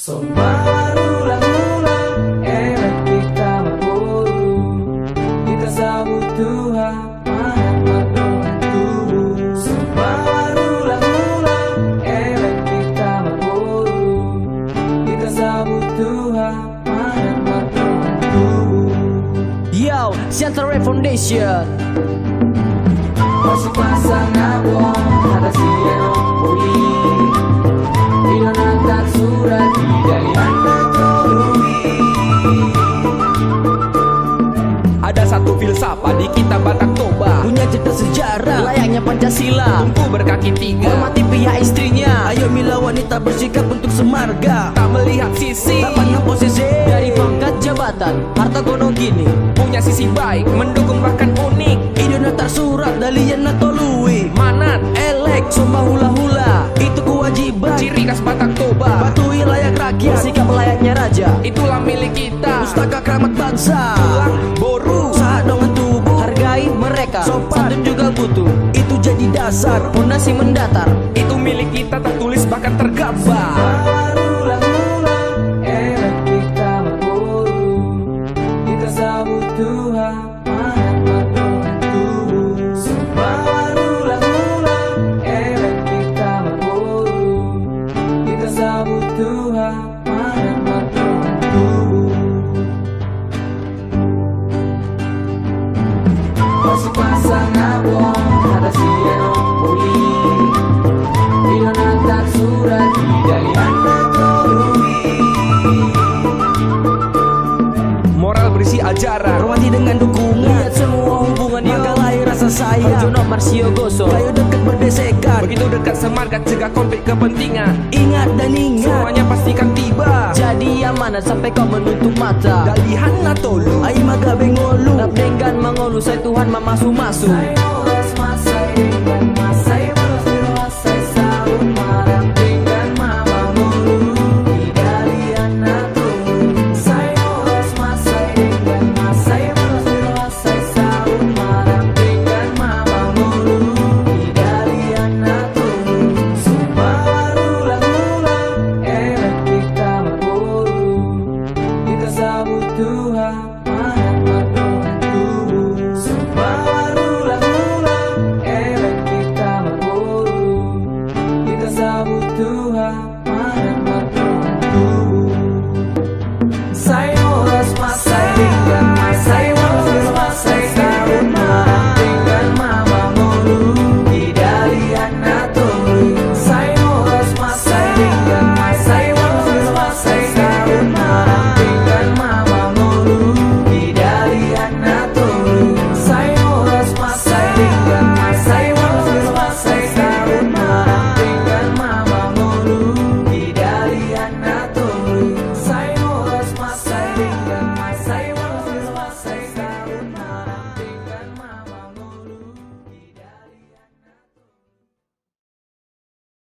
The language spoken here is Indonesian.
Sombarulang-ulang elek kita berburu, kita sambut Tuhan Muhammad dengan tubuh. Sombarulang-ulang elek kita berburu, kita sambut Tuhan Muhammad dengan tubuh. Yo, Central Foundation. Masuk pasang abon, ada siang boli. Idonatan surat dari anda tolui. Ada satu filsafat di kitab Batak Toba, Punya cerita sejarah layaknya Pancasila. tumpu berkaki tiga, Hormati pihak istrinya. Ayo mila wanita bersikap untuk semarga. tak melihat sisi, Tak pandang posisi. Dari pangkat jabatan, harta gunung gini. punya sisi baik, mendukung bahkan unik. Idona tak surat dalian atau lui. Manat, Elek, somba hula-hula. Itu kewajiban. ciri khas Batak Toba, Patuhi layak rakyat. Sikap layaknya raja. itulah milik kita. Pustaka keramat bangsa. Tulang, boru, Usaha dengan tubuh. Hargai mereka. Sopan. Santun juga butuh. Itu jadi dasar. Pondasi mendatar. itu milik kita, tertulis bahkan tergambar. Sombarulang-ulang elek kita berburu, kita sambut Tuhan Muhammad dengan tubuh. Sombarulang-ulang elek kita berburu, kita sambut Tuhan Muhammad dengan tubuh. Masuk pasang abon, ada siang boli. Idonatan surat dari anda tolui. Moral berisi ajaran, Hormati dengan dukungan. Lihat semua hubungan maka lahir rasa sayang. Jono Marsio Goso. Kayu dekat berdesekan. begitu dekat semarga, cegah konflik kepentingan. Ingat dan ingat. Semuanya pastikan tiba. Jadi amanat sampai kau menutup mata. Dalihan atolu, Ai maga bengolu. Napdenggan mangolu saya Tuhan mamasu-masu. Ayo